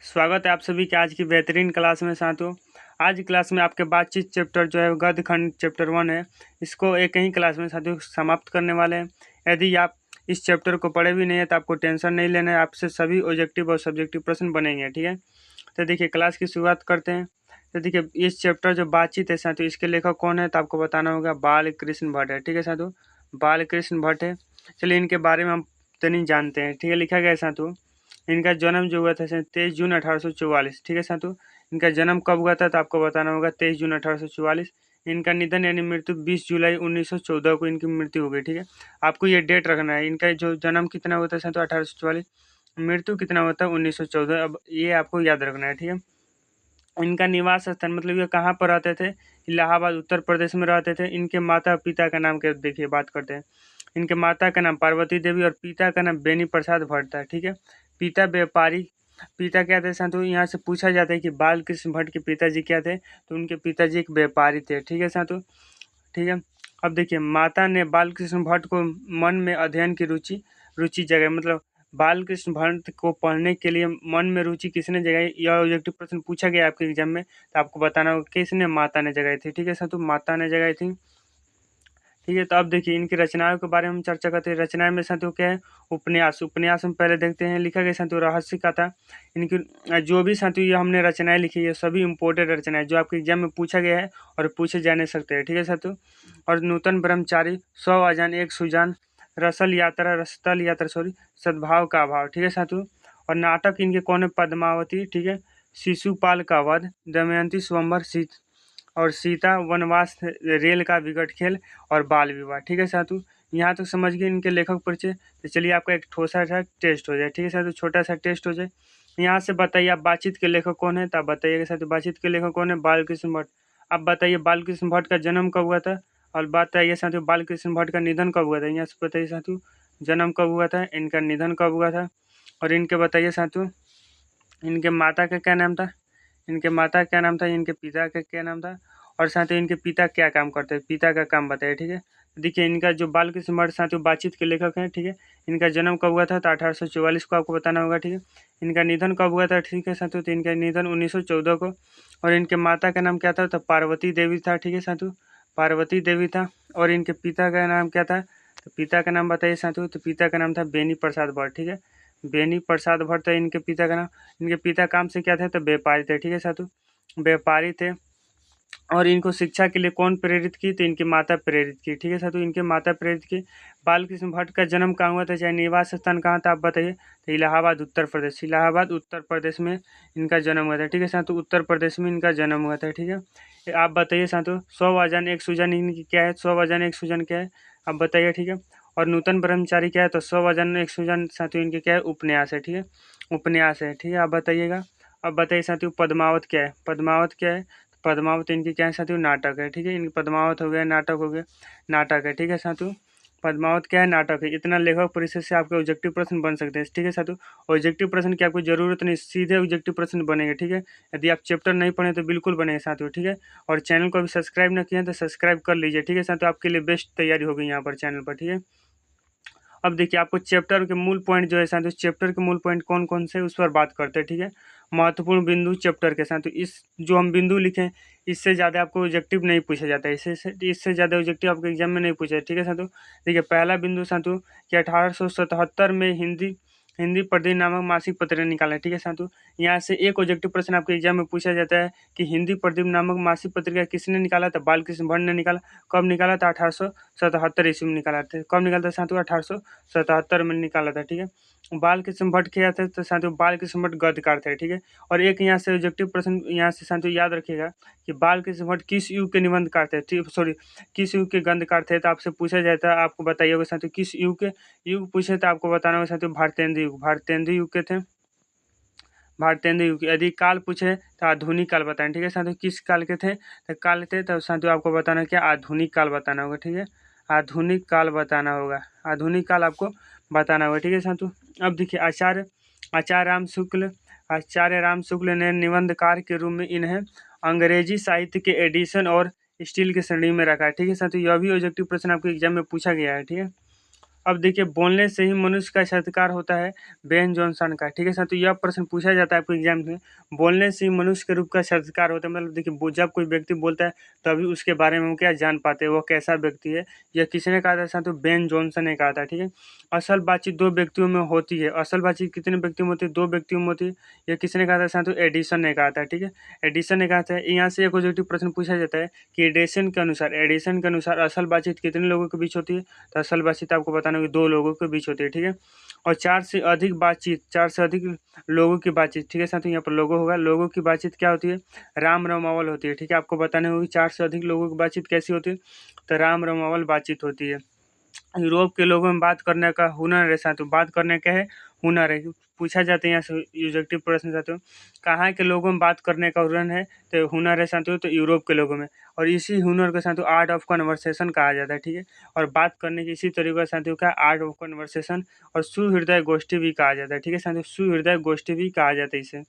स्वागत है आप सभी के आज की बेहतरीन क्लास में साथियों। आज की क्लास में आपके बातचीत चैप्टर जो है गद्य खंड चैप्टर 1 है, इसको एक ही क्लास में साथियों समाप्त करने वाले हैं। यदि आप इस चैप्टर को पढ़े भी नहीं है तो आपको टेंशन नहीं लेना है, आपसे सभी ऑब्जेक्टिव और सब्जेक्टिव प्रश्न बनेंगे। ठीक है, तो देखिए क्लास की शुरुआत करते हैं। तो देखिए इस चैप्टर जो बातचीत है साथियों, इसके लेखक कौन है तो आपको बताना होगा बाल कृष्ण भट्ट है। ठीक है साथियों, बाल कृष्ण भट्ट है। चलिए इनके बारे में हम तनी जानते हैं। ठीक है, लिखा गया है साथियों, इनका जन्म जो हुआ था 23 जून 1844। ठीक है साथियों, इनका जन्म कब हुआ था तो आपको बताना होगा 23 जून 1844। इनका निधन यानी मृत्यु 20 जुलाई 1914 को इनकी मृत्यु हो गई। ठीक है, आपको ये डेट रखना है। इनका जो जन्म कितना हुआ था साथियों 1844, मृत्यु कितना हुआ था 1914। अब ये आपको याद रखना है। ठीक है, इनका निवास स्थान मतलब ये कहाँ पर रहते थे, इलाहाबाद उत्तर प्रदेश में रहते थे। इनके माता पिता का नाम क्या, देखिए बात करते हैं। इनके माता का नाम पार्वती देवी और पिता का नाम बेनी प्रसाद भट्ट था। ठीक है, पिता व्यापारी, पिता क्या थे साथियों, यहाँ से पूछा जाता है कि बाल कृष्ण भट्ट के पिताजी क्या थे, तो उनके पिताजी एक व्यापारी थे। ठीक है साथियों, ठीक है। अब देखिए माता ने बाल कृष्ण भट्ट को मन में अध्ययन की रुचि जगाई, मतलब बाल कृष्ण भट्ट को पढ़ने के लिए मन में रुचि किसने जगाई, यह ऑब्जेक्टिव प्रश्न पूछा गया आपके एग्जाम में, तो आपको बताना होगा किसने, माता ने जगाई थी। ठीक है साथियों, माता ने जगाई थी। ठीक है, तो अब देखिए इनकी रचनाओं के बारे में हम चर्चा करते हैं। रचनाएं में साथियों क्या है, उपन्यास। उपन्यास में पहले देखते हैं, लिखा गया साथियों रहस्य कथा। इनकी जो भी साथियों ये हमने रचनाएं लिखी है सभी इंपोर्टेंट रचनाएं जो आपके एग्जाम में पूछा गया है और पूछे जाने सकते हैं। ठीक है साथियों, और नूतन ब्रह्मचारी, 100 अजान एक सुजान, रसल यात्रा सद्भाव का अभाव। ठीक है साथियों, और नाटक इनके कौन है, पद्मावती। ठीक है, शिशुपाल का वध, दमयंती स्वयंवर, और सीता वनवास, रेल का विकट खेल और बाल विवाह। ठीक है साथियों, यहाँ तक समझ गए इनके लेखक परिचय। तो चलिए आपका एक छोटा सा टेस्ट हो जाए। ठीक है साथियों, छोटा सा टेस्ट हो जाए। यहाँ से बताइए आप बातचीत के लेखक कौन है, तो आप बताइएगा साथियों बातचीत के लेखक कौन है, बालकृष्ण भट्ट। आप बताइए बालकृष्ण भट्ट का जन्म कब हुआ था, और बताइए साथियों बालकृष्ण भट्ट का निधन कब हुआ था। यहाँ से बताइए साथियों जन्म कब हुआ था, इनका निधन कब हुआ था, और इनके बताइए साथियों इनके माता का क्या नाम था, इनके माता का क्या नाम था, इनके पिता का क्या नाम था, और साथियों इनके पिता क्या काम करते हैं, पिता का काम बताइए। ठीक है, देखिए इनका जो बालकृष्ण भट्ट साथियों बातचीत के लेखक हैं। ठीक है, इनका जन्म कब हुआ था तो 1844 को आपको बताना होगा। ठीक है, इनका निधन कब हुआ था, ठीक है साथियों, तो इनका निधन 1914 को। और इनके माता का नाम क्या था, तो पार्वती देवी था। ठीक है साथियों, पार्वती देवी था। और इनके पिता का नाम क्या था, तो पिता का नाम बताइए साथियों, तो पिता का नाम था बेनी प्रसाद भट्ट। ठीक है, बेनी प्रसाद भट्ट था इनके पिता का नाम। इनके पिता काम से क्या थे, तो व्यापारी थे। ठीक है साथियों, व्यापारी थे। और इनको शिक्षा के लिए कौन प्रेरित की, तो इनकी माता प्रेरित की। ठीक है साथियों, इनके माता प्रेरित की। बालकृष्ण भट्ट का जन्म कहाँ हुआ था, चाहे निवास स्थान कहाँ था आप बताइए, तो इलाहाबाद उत्तर प्रदेश, इलाहाबाद उत्तर प्रदेश में इनका जन्म हुआ था। ठीक है साथियों, उत्तर प्रदेश में इनका जन्म हुआ था। ठीक है, आप बताइए साथियों 100 अजान एक सुजन इनकी क्या है, 100 अजान एक सुजन क्या है, आप बताइए। ठीक है, और नूतन ब्रह्मचारी क्या है, तो 100 अजान एक सुजन साथियों इनके क्या है, उपन्यास है। ठीक है, उपन्यास है। ठीक है, आप बताइएगा। अब बताइए साथियों पद्मावत क्या है, पद्मावत क्या है, पद्मावत इनकी क्या है साथियों, नाटक है। ठीक है, इनकी पद्मावत हो गया, नाटक हो गया, नाटक है। ठीक है साथियों, पद्मावत क्या है, नाटक है। इतना लेखक परिचय से आपके ऑब्जेक्टिव प्रश्न बन सकते हैं। ठीक है साथियों, ऑब्जेक्टिव प्रश्न की आपको जरूरत नहीं, सीधे ऑब्जेक्टिव प्रश्न बनेंगे। ठीक है, यदि आप चैप्टर नहीं पढ़े तो बिल्कुल बनेंगे साथियों। ठीक है, और चैनल को अभी सब्सक्राइब न किए हैं तो सब्सक्राइब कर लीजिए। ठीक है साथियों, आपके लिए बेस्ट तैयारी होगी यहाँ पर चैनल पर। ठीक है, अब देखिए आपको चैप्टर के मूल पॉइंट जो है साथियों, चैप्टर के मूल पॉइंट कौन कौन से उस पर बात करते हैं। ठीक है, महत्वपूर्ण बिंदु चैप्टर के साथ, इस जो हम बिंदु लिखें इससे ज़्यादा आपको ऑब्जेक्टिव नहीं पूछा जाता है, इससे ज़्यादा ऑब्जेक्टिव आपके एग्जाम में नहीं पूछा है। ठीक है साथियों, देखिए पहला बिंदु साथियों कि 1877 में हिंदी हिंदी प्रतिदिन नामक मासिक पत्र निकाला है। ठीक है साथियों, यहाँ से एक ऑब्जेक्टिव प्रश्न आपके एग्जाम में पूछा जाता है कि हिंदी प्रतिदिन नामक मासिक पत्रिका किसने निकाला, तो बालकृष्ण भट्ट ने निकाला। कब निकाला था, 1877 ईस्वी में निकाला था। कब निकाला था साथियों, 1877 में निकाला था। ठीक है, बालकृष्ण भट्ट क्या थे, तो साथियों बालकृष्ण भट्ट गद्यकार थे। ठीक है, और एक यहाँ से ऑब्जेक्टिव प्रश्न यहाँ से साथियों याद रखिएगा कि बालकृष्ण भट्ट किस युग के निबंधकार थे, ठीक सॉरी किस युग के गद्यकार थे, तो आपसे पूछा जाता है, आपको बताइए होगा साथियों किस युग के युग पूछे तो आपको बताना होगा साथियों भारतेंदु युग, भारतेंदु युग के थे, भारतेंदु युग। यदि काल पूछे तो आधुनिक काल बताएं। ठीक है साथियों, किस काल के थे, तो काल थे, तो साथियों आपको बताना क्या, आधुनिक काल बताना होगा। ठीक है, आधुनिक काल बताना होगा, आधुनिक काल आपको बताना होगा। ठीक है साथियों, अब देखिए आचार्य राम शुक्ल ने निबंधकार के रूप में इन्हें अंग्रेजी साहित्य के एडिशन और स्टील की श्रेणी में रखा है। ठीक है साथियों, यह भी ऑब्जेक्टिव प्रश्न आपके एग्जाम में पूछा गया है। ठीक है, अब देखिए, बोलने से ही मनुष्य का सत्कार होता है, बेन जॉनसन का। ठीक है साथियों, यह प्रश्न पूछा जाता है आपको एग्जाम में, बोलने से ही मनुष्य के रूप का सत्कार होता है। मतलब देखिए, जब कोई व्यक्ति बोलता है तभी उसके बारे में हम क्या जान पाते हैं, वो कैसा व्यक्ति है। यह किसने कहा था साथियों? बेन जॉनसन ने कहा था। ठीक है, असल बातचीत दो व्यक्तियों में होती है। असल बातचीत कितने व्यक्तियों में होती है? दो व्यक्तियों में होती है। यह किसने कहा था साथियों? एडिसन ने कहा था। ठीक है, एडिसन ने कहा था। यहाँ से एक ऑब्जेक्टिव प्रश्न पूछा जाता है कि एडिसन के अनुसार असल बातचीत कितने लोगों के बीच होती है? तो असल बातचीत आपको बताना होगी, दो लोगों के बीच होती है। ठीक है, और चार से अधिक लोगों की बातचीत। ठीक है साथियों, यहाँ पर लोगो होगा। लोगों की बातचीत क्या होती है? राम रमावल होती है। ठीक है, आपको बताने होगी चार से अधिक लोगों की बातचीत कैसी होती है? तो राम रमावल बातचीत होती है। यूरोप के लोगों में बात करने का हुनर है साथियों। बात करने का है हुनर है, पूछा जाता है यहाँ से ऑब्जेक्टिव प्रश्न साथियों। कहाँ के लोगों में बात करने का हुनर है साथियों? तो यूरोप के लोगों में। और इसी हुनर को साथियों आर्ट ऑफ कन्वर्सेशन कहा जाता है। ठीक है, और बात करने की इसी तरीके साथियों का आर्ट ऑफ कन्वर्सेशन और सुहृदय गोष्ठी भी कहा जाता है। ठीक है साथियों, सुहृदय गोष्ठी भी कहा जाता है इसे।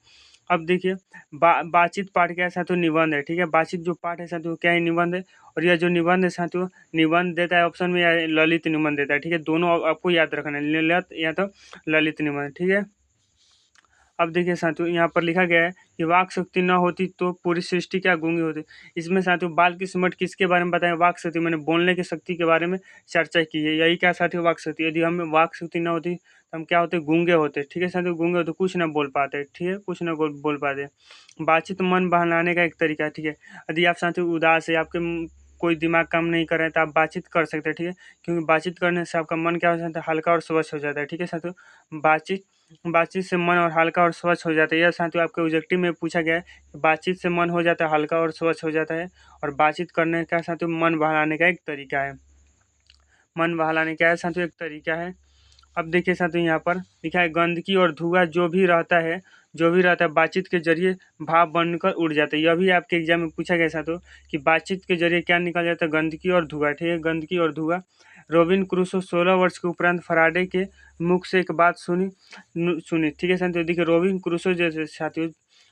अब देखिए, बातचीत पाठ क्या है साथियों? निबंध है। ठीक है, बातचीत जो पाठ है साथियों क्या है? निबंध है। और यह जो निबंध है साथियों, निबंध देता है ऑप्शन में या ललित निबंध देता है। ठीक है, दोनों आपको याद रखना है, ललित या तो ललित निबंध। ठीक है, अब देखिए साथियों, यहाँ पर लिखा गया है कि वाक शक्ति न होती तो पूरी सृष्टि क्या गूंगी होती। इसमें साथियों बाल की सिमट किसके बारे में बताएं? वाक शक्ति, मैंने बोलने की शक्ति के बारे में चर्चा की है। यही क्या साथियों? वाक शक्ति। यदि हमें वाक शक्ति न होती तो हम क्या होते? गूंगे होते। ठीक है साथियों, गूंगे होते, कुछ ना बोल पाते। ठीक है, कुछ ना बोल पाते। बातचीत मन बहलाने का एक तरीका है। ठीक है, यदि आप साथियों उदास है, आपके कोई दिमाग काम नहीं कर रहा है, तो आप बातचीत कर सकते हैं। ठीक है, क्योंकि बातचीत करने से आपका मन क्या हो जाता है? हल्का और स्वच्छ हो जाता है। ठीक है साथियों, बातचीत से मन और हल्का और स्वच्छ हो जाता है। यह साथियों आपके ऑब्जेक्टिव में पूछा गया है, बातचीत से मन हो जाता है हल्का और स्वच्छ हो जाता है। और बातचीत करने का साथियों मन बहलाने का एक तरीका है। मन बहलाने का साथियों एक तरीका है। अब देखिए साथियों, यहाँ पर लिखा है गंदगी और धुआं जो भी रहता है बातचीत के जरिए भाप बनकर उड़ जाता है। यह भी आपके एग्जाम में पूछा गया साथियों कि बातचीत के जरिए क्या निकल जाता है? गंदगी और धुआं। ठीक है, गंदगी और धुआं। रॉबिन क्रूसो 16 वर्ष के उपरांत फराडे के मुख से एक बात सुनी। ठीक है साथियों, देखिए रॉबिन क्रूसो जैसे साथियों,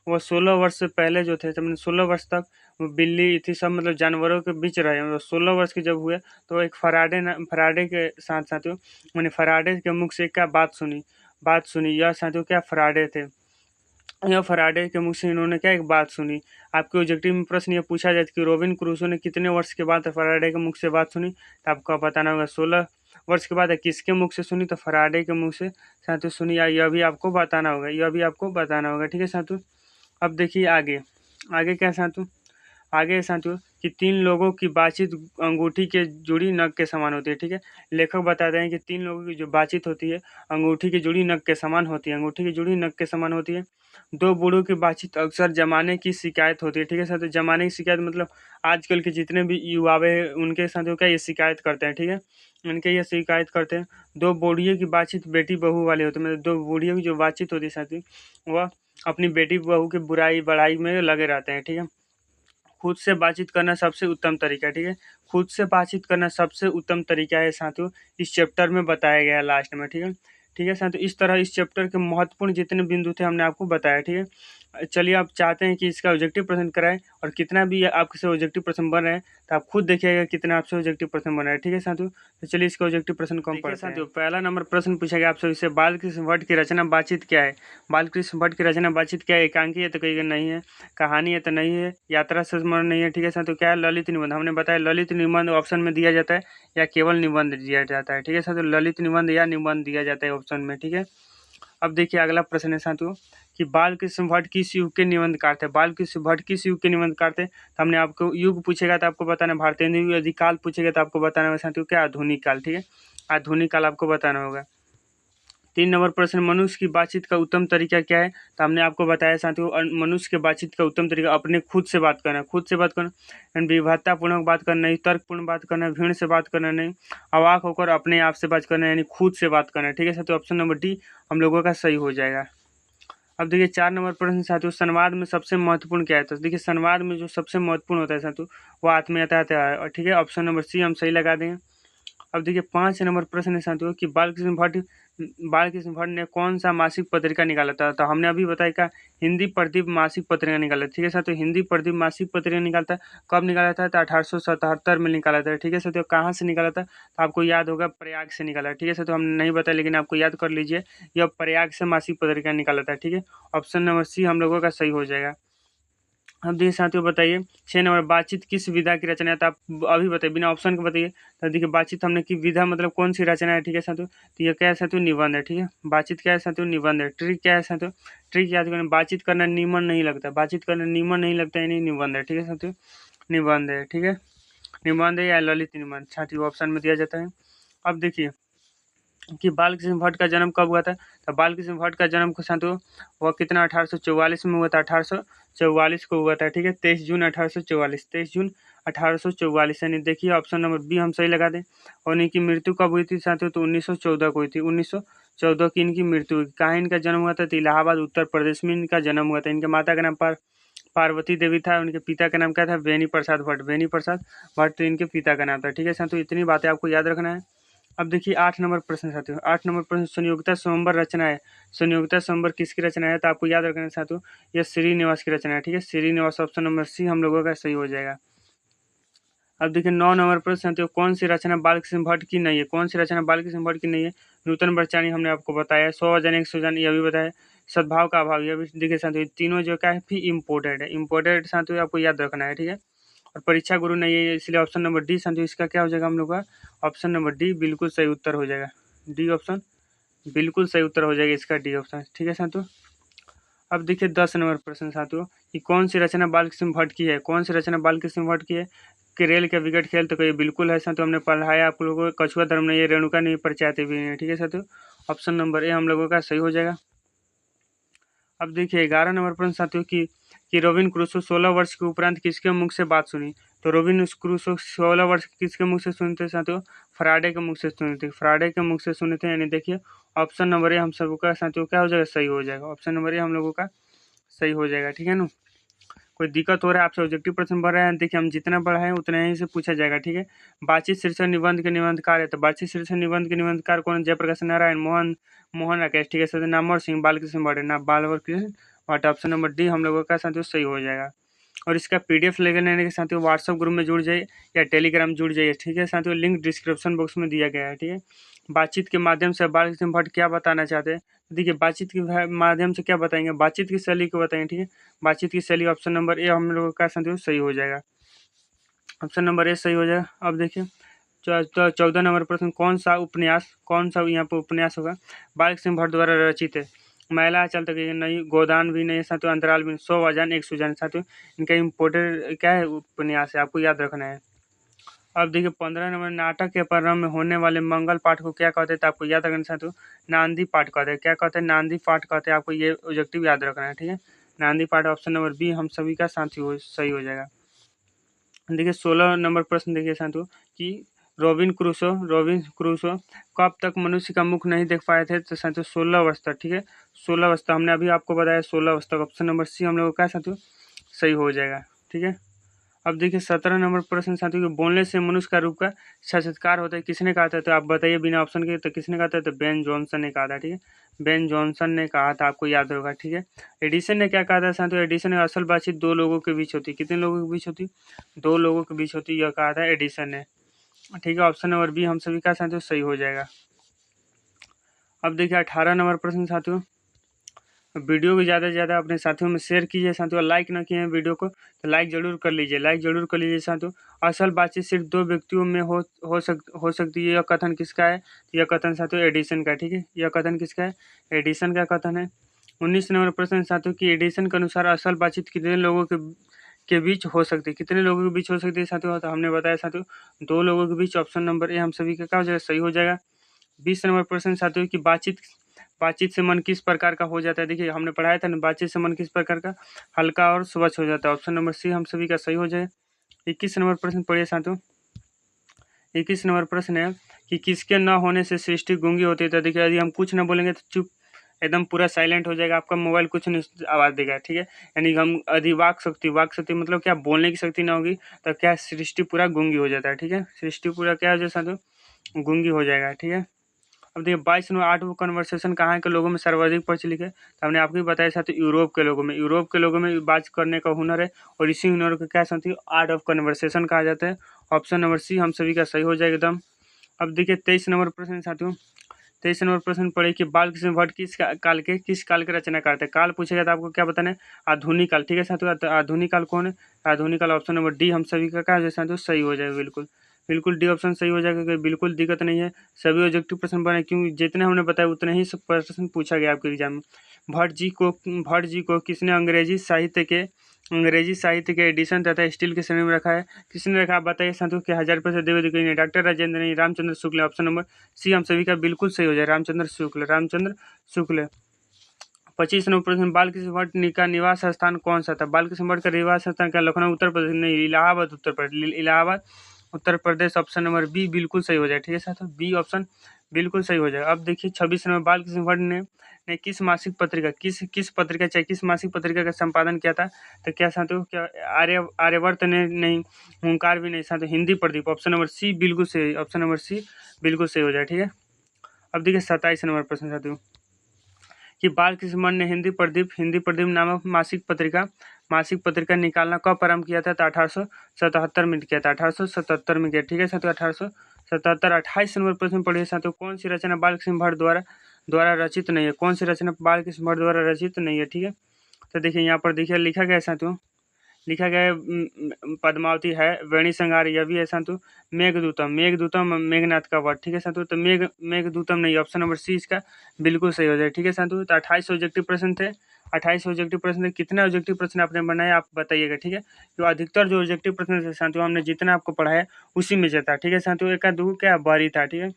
वो 16 वर्ष से पहले जो थे, 16 वर्ष तक वो बिल्ली थी, सब मतलब जानवरों के बीच रहे। मतलब 16 वर्ष के जब हुए तो एक फराडे के साथियों, मैंने फराडे के मुख से क्या बात सुनी। यह साथियों क्या? फराडे थे। यह फराडे के मुख से इन्होंने क्या एक बात सुनी। आपके ऑब्जेक्टिव में प्रश्न ये पूछा जाता है कि रॉबिन क्रूसो ने कितने वर्ष के बाद फराडे के मुख से बात सुनी? तो आपको बताना होगा 16 वर्ष के बाद। किसके मुख से सुनी? तो फराडे के मुख से साथियों सुनी। यह भी आपको बताना होगा। ठीक है साथियों, अब देखिए आगे क्या है साथियों? आगे है साथियों कि तीन लोगों की बातचीत अंगूठी के जुड़ी नग के समान होती है। ठीक है, लेखक बताते हैं कि तीन लोगों की जो बातचीत होती है अंगूठी की जुड़ी नग के समान होती है। दो बूढ़ों की बातचीत अक्सर जमाने की शिकायत होती है। ठीक है साथियों, जमाने की शिकायत मतलब आजकल के जितने भी युवावे हैं उनके साथियों क्या ये शिकायत करते हैं। ठीक है, दो बूढ़ियों की बातचीत बेटी बहू वाली होती है। मतलब दो बूढ़ियों की जो बातचीत होती है साथियों, वह अपनी बेटी बहू की बुराई बढ़ाई में लगे रहते हैं। ठीक है, खुद से बातचीत करना सबसे उत्तम तरीका है। ठीक है, खुद से बातचीत करना सबसे उत्तम तरीका है साथियों, इस चैप्टर में बताया गया है लास्ट में। ठीक है साथियों, इस तरह इस चैप्टर के महत्वपूर्ण जितने बिंदु थे हमने आपको बताया। ठीक है, चलिए आप चाहते हैं कि इसका ऑब्जेक्टिव प्रश्न कराएं, और कितना भी आपसे ऑब्जेक्टिव प्रश्न बन रहे हैं तो आप खुद देखिएगा कितना आपसे ऑब्जेक्टिव प्रश्न बन रहा है। ठीक है साथियों, तो चलिए इसका ऑब्जेक्टिव प्रश्न कम पढ़ते हैं। साथियों पहला नंबर प्रश्न पूछा गया आपसे, इसे बालकृष्ण भट्ट की रचना बातचीत क्या है? बालकृष्ण भट्ट की रचना बातचीत क्या है? एकांकी है तो कहीं नहीं है, कहानी है तो नहीं है, यात्रा से स्मरण नहीं है। ठीक है साथियों, क्या है? ललित निबंध। हमने बताया ललित निबंध ऑप्शन में दिया जाता है या केवल निबंध दिया जाता है। ठीक है साथियों, ललित निबंध या निबंध दिया जाता है ऑप्शन में। ठीक है, अब देखिए अगला प्रश्न है साथियों कि बालकृष्ण भट्ट किस युग के निबंधकार थे? बालकृष्ण भट्ट किस युग के निबंधकार थे? तो हमने आपको युग पूछेगा तो आपको बताना भारतेंदु युग। यदि काल पूछेगा तो आपको बताना होगा साथियों क्या? आधुनिक काल। ठीक है, आधुनिक काल आपको बताना होगा। 3 नंबर प्रश्न, मनुष्य की बातचीत का उत्तम तरीका क्या है? तो हमने आपको बताया साथियों मनुष्य के बातचीत का उत्तम तरीका अपने खुद से बात करना, विभत्तापूर्वक बात करना नहीं, तर्कपूर्ण बात करना, भीड़ से बात करना नहीं, अवाक होकर अपने आप से बात करना, यानी खुद से बात करना। ठीक है साथियों, ऑप्शन नंबर डी हम लोगों का सही हो जाएगा। अब देखिए 4 नंबर प्रश्न साथियों, संवाद में सबसे महत्वपूर्ण क्या है? तो देखिए संवाद में जो सबसे महत्वपूर्ण होता है साथियों वो आत्मीयता है। और ठीक है, ऑप्शन नंबर सी हम सही लगा देंगे। अब देखिए 5 नंबर प्रश्न है साथियों कि बालकृष्ण भट्ट ने कौन सा मासिक पत्रिका निकाला था। तो हमने अभी बताया क्या, हिंदी प्रदीप मासिक पत्रिका निकाला। ठीक है साथियों, हिंदी प्रदीप मासिक पत्रिका निकालता है, कब निकाला था, तो 1877 में निकाला था। ठीक है साथियों, कहाँ से निकाला था, तो आपको याद होगा प्रयाग से निकाला। ठीक है साथियों, हमने नहीं बताया लेकिन आपको याद कर लीजिए, यह प्रयाग से मासिक पत्रिका निकाला था। ठीक है, ऑप्शन नंबर सी हम लोगों का सही हो जाएगा। अब देखिए साथियों बताइए 6 नंबर, बातचीत किस विधा की रचना है। तो आप अभी बताइए, बिना ऑप्शन के बताइए। तो देखिए बातचीत हमने की विधा मतलब कौन सी रचना है। ठीक है साथियों, तो ये क्या है साथियों, निबंध है। ठीक है, बातचीत क्या है साथियों, निबंध है। ट्रिक क्या है साथियों, ट्रिक याद करना, बातचीत करना नीमन नहीं लगता, बातचीत करना नीमन नहीं लगता यानी निबंध है। ठीक है साथियों, निबंध है। ठीक है, निबंध है या ललित निबंध साथियों ऑप्शन में दिया जाता है। अब देखिए कि बालकृष्ण भट्ट का जन्म कब हुआ था। तो बालकृष्ण भट्ट का जन्म को साथियों वह कितना 1844 में हुआ था, 1844 को हुआ था। ठीक है, 23 जून 1844, 23 जून 1844 यानी देखिए ऑप्शन नंबर बी हम सही लगा दें। और इनकी मृत्यु कब हुई थी साथियों, तो 1914 को हुई थी, 1914 की इनकी मृत्यु हुई। कहाँ इनका जन्म हुआ था, तो इलाहाबाद उत्तर प्रदेश में इनका जन्म हुआ था। इनके माता का नाम पार्वती देवी था, उनके पिता का नाम क्या था, बेनी प्रसाद भट्ट, बेनी प्रसाद भट्ट तो इनके पिता का नाम था। ठीक है साथियों, इतनी बातें आपको याद रखना है। अब देखिए 8 नंबर प्रश्न साथियों, 8 नंबर प्रश्न, संयोगिता स्वयंवर रचना है। संयोगिता स्वयंवर किसकी रचना है, तो आपको याद रखना है साथियों, यह श्रीनिवास की रचना है। ठीक है, श्रीनिवास ऑप्शन नंबर सी हम लोगों का सही हो जाएगा। अब देखिए 9 नंबर प्रश्न साथियों, कौन सी रचना बालकृष्ण भट्ट की नहीं है, कौन सी रचना बालकृष्ण भट्ट की नहीं है। नूतन बरचानी हमने आपको बताया, 100 वजन 1 सुजन यह भी बताया, सद्भाव का अभाव यह भी। देखिए साथियों तीनों जो क्या है फिर इम्पोर्टेड है, इम्पोर्टेड साथियों आपको याद रखना है। ठीक है, और परीक्षा गुरु नहीं है, इसलिए ऑप्शन नंबर डी साथियों इसका क्या हो जाएगा हम लोग का, ऑप्शन नंबर डी बिल्कुल सही उत्तर हो जाएगा। डी ऑप्शन बिल्कुल सही उत्तर हो जाएगा इसका, डी ऑप्शन। ठीक है साथियों, अब देखिए 10 नंबर प्रश्न साथियों कि कौन सी रचना बालकृष्ण भट्ट की है, कौन सी रचना बालकृष्ण भट्ट की है। कि रेल का विकट खेल, तो ये बिल्कुल है साथियों, हमने पढ़ाया आप लोगों को, कछुआ धर्म नहीं है, रेणुका नहीं, परिचयाते भी नहीं। ठीक है साथियों, ऑप्शन नंबर ए हम लोगों का सही हो जाएगा। अब देखिए 11 नंबर प्रश्न साथियों कि रोबिन क्रूसो 16 वर्ष के उपरांत किसके मुख से बात सुनी। तो रोबिन क्रूसो 16 वर्ष किसके मुख से सुनते साथियों, फ्राडे के मुख से सुने थे, फ्राडे के मुख से सुने थे। यानी देखिए ऑप्शन नंबर ए हम सबका साथियों क्या हो जाएगा, सही हो जाएगा। ऑप्शन नंबर ए हम लोगों का सही हो जाएगा। ठीक है ना, कोई दिक्कत हो रहा है आपसे ऑब्जेक्टिव प्रश्न बढ़ रहे हैं, देखिए हम जितना बढ़ाएं उतना ही से पूछा जाएगा। ठीक है, बातचीत शीर्षक निबंध के निबंधकार है। तो बातचीत शीर्षक निबंध के निबंधकार कौन, जयप्रकाश नारायण, मोहन राकेश। ठीक है सर, नामवर सिंह, बालकृष्ण भट्ट, ना बालवर Krishna Bhatt. Option number D हम लोगों का साथियों सही हो जाएगा। और इसका पीडीएफ लेने के साथियों व्हाट्सएप ग्रुप में जुड़ जाइए या टेलीग्राम जुड़ जाइए। ठीक है साथियों, लिंक डिस्क्रिप्शन बॉक्स में दिया गया है। ठीक है, बातचीत के माध्यम से बालकृष्ण भट्ट क्या बताना चाहते हैं, देखिए बातचीत के माध्यम से क्या बताएंगे, बातचीत की शैली को बताएंगे। ठीक है, बातचीत की शैली ऑप्शन नंबर ए हम लोगों का साथियों सही हो जाएगा, ऑप्शन नंबर ए सही हो जाएगा। अब देखिए 14 नंबर प्रश्न, कौन सा यहाँ पर उपन्यास होगा बालकृष्ण भट्ट द्वारा रचित है। महिला चल तक नहीं, गोदान भी नहीं साथियों, अंतराल भी नहीं, 100 वजन 1 सुजन साथियों इनका इम्पोर्टेंट क्या है उपन्यास है, आपको याद रखना है। अब देखिए 15 नंबर, नाटक के प्रारंभ में होने वाले मंगल पाठ को क्या कहते हैं, तो आपको याद रखना साथियों नांदी पाठ कहते हैं। क्या कहते हैं, नांदी पाठ कहते हैं, आपको ये ऑब्जेक्टिव याद रखना है। ठीक है, नांदी पाठ ऑप्शन नंबर बी हम सभी का साथी सही हो जाएगा। देखिए 16 नंबर प्रश्न देखिए साथियों कि रोबिन क्रूसो कब तक मनुष्य का मुख नहीं देख पाए थे। तो साथियों 16 वर्ष तक। ठीक है, 16 वर्ष तक हमने अभी आपको बताया, 16 वर्ष तक। ऑप्शन नंबर सी हम लोग का साथियों सही हो जाएगा। ठीक है, अब देखिए 17 नंबर प्रश्न साथियों कि बोलने से मनुष्य का रूप का साक्षात्कार होता है, किसने कहा था। तो आप बताइए बिना ऑप्शन के, तो किसने कहा था, तो बेन जॉनसन ने कहा था। ठीक है, बेन जॉनसन ने कहा था, आपको याद होगा। ठीक है, एडिसन ने क्या कहा था साथियों, एडिसन ने असल बातचीत दो लोगों के बीच होती, कितने लोगों के बीच होती, दो लोगों के बीच होती, यह कहा था एडिसन ने। ठीक है, ऑप्शन नंबर बी हम सभी का साथियों सही हो जाएगा। अब देखिए 18 नंबर प्रश्न साथियों, वीडियो को ज़्यादा से ज़्यादा अपने साथियों में शेयर कीजिए साथियों, लाइक ना किए हैं वीडियो को तो लाइक जरूर कर लीजिए, लाइक जरूर कर लीजिए साथियों। असल बातचीत सिर्फ दो व्यक्तियों में हो सकती है, यह कथन किसका है, यह कथन साथियों एडिसन का। ठीक है, यह कथन किसका है, एडिसन का कथन है। 19 नंबर प्रश्न साथियों कि एडिसन के अनुसार असल बातचीत कितने लोगों के बीच हो सकती है, कितने लोगों के बीच हो सकती है साथियों, तो हमने बताया साथियों 2 लोगों के बीच। ऑप्शन नंबर ए हम सभी का क्या हो जाएगा, सही हो जाएगा। 20 नंबर प्रश्न साथियों कि बातचीत से मन किस प्रकार का हो जाता है। देखिए हमने पढ़ाया था ना, बातचीत से मन किस प्रकार का, हल्का और स्वच्छ हो जाता है। ऑप्शन नंबर सी हम सभी का सही हो जाए। 21 नंबर प्रश्न पढ़िए साथियों, 21 नंबर प्रश्न है कि किसके न होने से सृष्टि गूंगी होती है। तो देखिए यदि हम कुछ न बोलेंगे तो चुप एकदम पूरा साइलेंट हो जाएगा, आपका मोबाइल कुछ नहीं आवाज़ देगा। ठीक है, यानी हम यदि वाक शक्ति मतलब क्या, बोलने की शक्ति ना होगी तो क्या सृष्टि पूरा गूंगी हो जाता है। ठीक है, सृष्टि पूरा क्या हो जाए साथियों, गूंगी हो जाएगा। ठीक है, अब देखिए 22 नंबर, 8 कन्वर्सेशन कहाँ के लोगों में सर्वाधिक प्रचलित है, तो हमने आपको भी बताया साथ यूरोप के लोगों में। यूरोप के लोगों में बात करने का हुनर है, और इसी हुनर को क्या साथी आर्ट ऑफ कन्वर्सेशन कहा जाता है। ऑप्शन नंबर सी हम सभी का सही हो जाएगा एकदम। अब देखिए 23 नंबर प्रश्न साथियों, 23 नंबर प्रश्न पढ़े कि बालकृष्ण भट्ट किस काल के रचना करते हैं। काल पूछेगा तो आपको क्या बताना है, आधुनिक काल। ठीक है साथियों, आधुनिक काल कौन है, आधुनिक काल ऑप्शन नंबर डी हम सभी का क्या हो जाए साथियों, सही हो जाएगा। बिल्कुल बिल्कुल डी ऑप्शन सही हो जाएगा, कोई बिल्कुल दिक्कत नहीं है। सभी ऑब्जेक्टिव प्रश्न बने, क्योंकि जितने हमने बताया उतने ही सब प्रश्न पूछा गया आपके एग्जाम में। भट्ट जी को किसने अंग्रेजी साहित्य के एडिशन तथा स्टील की श्रेणी में रखा है, किसने रखा आप बताइए साथियों। कि 1000 द्विवेदी ने, डॉक्टर राजेंद्र ने, रामचंद्र शुक्ल। ऑप्शन नंबर सी हम सभी का बिल्कुल सही हो जाए, रामचंद्र शुक्ल। 25 नंबर प्रश्न, बालकृष्ण भट्ट का निवास स्थान कौन सा था। बालकृष्ण भट्ट का निवास स्थान क्या लखनऊ उत्तर प्रदेश, नहीं Allahabad Uttar Pradesh. Option number B बिल्कुल सही हो जाए। ठीक है साथियों, बी ऑप्शन बिल्कुल सही हो जाए। अब देखिए 26 नंबर, बालकृष्ण भट्ट ने किस मासिक पत्रिका किस मासिक पत्रिका का संपादन किया था, तो क्या साथियों, क्या आर्यवर्त ने, नहीं हुंकार भी नहीं साथियों, Hindi Pradeep. Option number C बिल्कुल सही, ऑप्शन नंबर सी बिल्कुल सही हो जाए। ठीक है, अब देखिए 27 नंबर प्रश्न साथियों, कि बालकृष्ण भट्ट ने हिंदी प्रदीप नामक मासिक पत्रिका निकालना कब प्रारंभ किया था, तो 1877 में किया था, 1877 में किया। ठीक है साथियों, 1877। 28 नंबर प्रश्न पढ़िए साथियों, कौन सी रचना बालकृष्ण भट्ट द्वारा रचित नहीं है, कौन सी रचना बालकृष्ण भट्ट द्वारा रचित नहीं है। ठीक है, तो देखिए यहाँ पर देखिए लिखा गया है साथियों, लिखा गया है पद्मावती है, वेणी संगार यह भी है साथियों, मेघदूतम मेघनाथ का वध। ठीक है साथियों, तो मेघदूतम नहीं, ऑप्शन नंबर सी इसका बिल्कुल सही हो जाए। ठीक है साथियों, तो 28 ऑब्जेक्टिव प्रश्न थे, 28 ऑब्जेक्टिव प्रश्न थे। कितने ऑब्जेक्टिव प्रश्न आपने बनाए आप बताइएगा। ठीक है, तो अधिकतर जो ऑब्जेक्टिव प्रश्न थे साथियों, हमने जितना आपको पढ़ाया उसी में से था। ठीक है साथियों, एक दो क्या बारी था। ठीक है,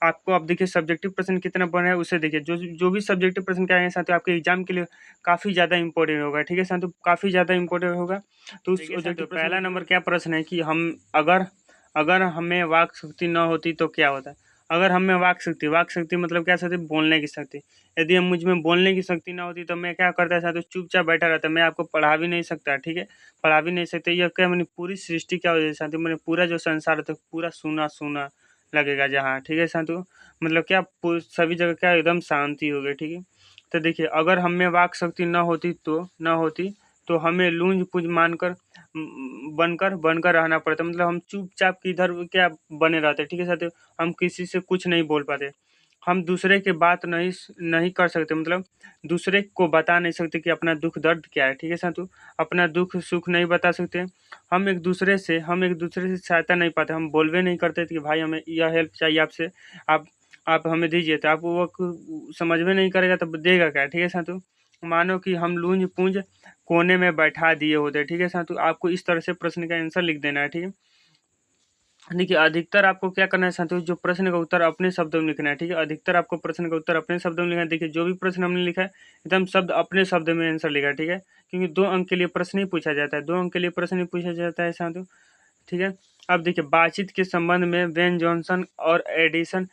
आपको अब देखिए सब्जेक्टिव प्रश्न कितना बना है उसे देखिए, जो भी सब्जेक्टिव प्रश्न क्या है साथियों, आपके एग्जाम के लिए काफ़ी ज़्यादा इंपॉर्टेंट होगा। ठीक है साथियों, काफ़ी ज़्यादा इंपॉर्टेंट होगा। तो उस ऑब्जेक्टिव पहला नंबर क्या प्रश्न है कि हम अगर हमें वाक शक्ति न होती तो क्या होता। अगर हमें वाक शक्ति मतलब क्या शक्ति, बोलने की शक्ति। यदि हम मुझ में बोलने की शक्ति ना होती तो मैं क्या करता साथियों, चुपचाप बैठा रहता, मैं आपको पढ़ा भी नहीं सकता। ठीक है, पढ़ा भी नहीं सकते। यह क्या मैंने पूरी सृष्टि क्या हो जाए साथियों, मैंने पूरा जो संसार है पूरा सूना लगेगा जहाँ। ठीक है साथियों, मतलब क्या सभी जगह क्या एकदम शांति हो गई। ठीक है, तो देखिए अगर हमें वाक शक्ति न होती तो हमें लूंज पूंज मानकर बनकर रहना पड़ता, मतलब हम चुपचाप किधर क्या बने रहते। ठीक है साथियों, हम किसी से कुछ नहीं बोल पाते, हम दूसरे के बात नहीं कर सकते, मतलब दूसरे को बता नहीं सकते कि अपना दुख दर्द क्या है। ठीक है साथियों, अपना दुख सुख नहीं बता सकते, हम एक दूसरे से सहायता नहीं पाते, हम बोलवे नहीं करते कि भाई हमें यह हेल्प चाहिए आपसे, आप हमें दीजिए, तो आप वो समझ में नहीं करेगा तब देगा क्या। ठीक है साथियों, मानो कि हम लूंज पूंज कोने में बैठा दिए होते। ठीक है साथियों, आपको इस तरह से प्रश्न का आंसर लिख देना है। ठीक है, देखिए अधिकतर आपको क्या करना है साथियों, जो प्रश्न का उत्तर अपने शब्दों में लिखना है। ठीक है, अधिकतर आपको प्रश्न का उत्तर अपने शब्दों में लिखना है। देखिए जो भी प्रश्न हमने लिखा है एकदम शब्द अपने शब्द में आंसर लिखा है। ठीक है, क्योंकि 2 अंक के लिए प्रश्न ही पूछा जाता है, 2 अंक के लिए प्रश्न ही पूछा जाता है साथियों। ठीक है, अब देखिए बातचीत के संबंध में बेन जॉनसन और एडिसन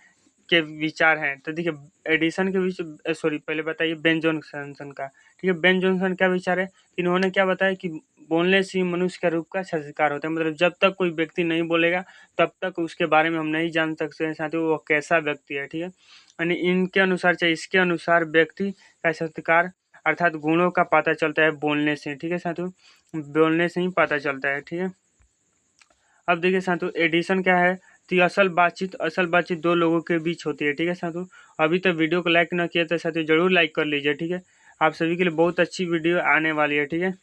के विचार हैं, तो देखिए एडिसन के बीच सॉरी पहले बताइए बेन जॉनसन का। ठीक है, बेन जॉनसन क्या विचार है, इन्होंने क्या बताया कि बोलने से मनुष्य का रूप का संस्कार होता है, मतलब जब तक कोई व्यक्ति नहीं बोलेगा तब तक उसके बारे में हम नहीं जान सकते हैं साथियों वो कैसा व्यक्ति है। ठीक है, यानी इनके अनुसार चाहे इसके अनुसार व्यक्ति का संस्कार अर्थात गुणों का पता चलता है बोलने से। ठीक है साथियों, बोलने से ही पता चलता है। ठीक है, अब देखिए साथियों एडिशन क्या है, तो असल बातचीत 2 लोगों के बीच होती है। ठीक है साथियों, अभी तक वीडियो को लाइक न किया तो साथियों जरूर लाइक कर लीजिए। ठीक है, आप सभी के लिए बहुत अच्छी वीडियो आने वाली है। ठीक है,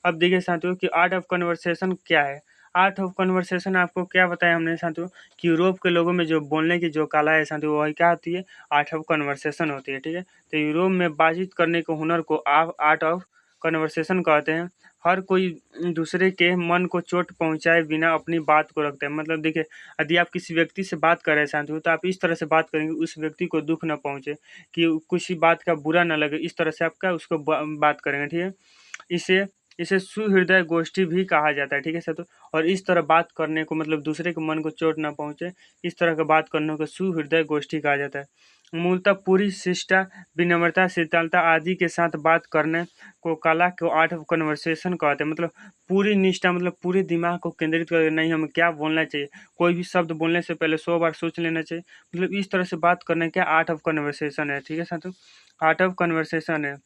अब देखिए साथियों कि आर्ट ऑफ कन्वर्सेशन क्या है। आर्ट ऑफ कन्वर्सेशन आपको क्या बताया हमने साथियों, कि यूरोप के लोगों में जो बोलने की जो कला है साथियों वही क्या होती है, आर्ट ऑफ कन्वर्सेशन होती है। ठीक है, तो यूरोप में बातचीत करने के हुनर को आप आर्ट ऑफ कन्वर्सेशन कहते हैं। हर कोई दूसरे के मन को चोट पहुंचाए बिना अपनी बात को रखते हैं, मतलब देखिए यदि आप किसी व्यक्ति से बात कर रहे हैं साथियों तो आप इस तरह से बात करेंगे उस व्यक्ति को दुख न पहुंचे, कि किसी बात का बुरा न लगे, इस तरह से आप क्या उसको बात करेंगे। ठीक है, इसे इसे सुहृदय गोष्ठी भी कहा जाता है। ठीक है साथियों, और इस तरह बात करने को मतलब दूसरे के मन को चोट ना पहुंचे, इस तरह का बात करने को सुहृदय गोष्ठी कहा जाता है। मूलतः पूरी शिष्टा, विनम्रता, शीतलता आदि के साथ बात करने को कला को आर्ट ऑफ कन्वर्सेशन कहते हैं। मतलब पूरी निष्ठा, मतलब पूरे दिमाग को केंद्रित करके नहीं हमें क्या बोलना चाहिए, कोई भी शब्द बोलने से पहले 100 बार सोच लेना चाहिए। मतलब इस तरह से बात करने का आर्ट ऑफ कन्वर्सेशन है। ठीक है साथियों, आर्ट ऑफ कन्वर्सेशन है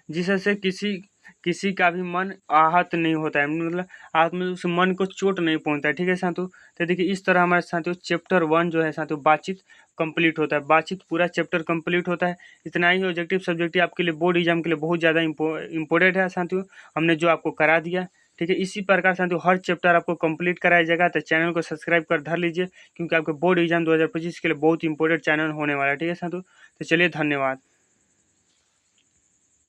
जिससे किसी किसी का भी मन आहत नहीं होता है, मतलब आत्म उस मन को चोट नहीं पहुंचता है। ठीक है साथियों, तो देखिए इस तरह हमारे साथियों चैप्टर 1 जो है साथियों बातचीत कंप्लीट होता है। बातचीत पूरा चैप्टर कंप्लीट होता है। इतना ही ऑब्जेक्टिव सब्जेक्टिव आपके लिए बोर्ड एग्जाम के लिए बहुत ज़्यादा इंपॉर्टेंट है साथियों, हमने जो आपको करा दिया। ठीक है, इसी प्रकार साथियों हर चैप्टर आपको कंप्लीट कराया जाएगा, तो चैनल को सब्सक्राइब कर धर लीजिए, क्योंकि आपके बोर्ड एग्जाम 2025 के लिए बहुत इंपॉर्टेंट चैनल होने वाला है। ठीक है साथियों, तो चलिए धन्यवाद।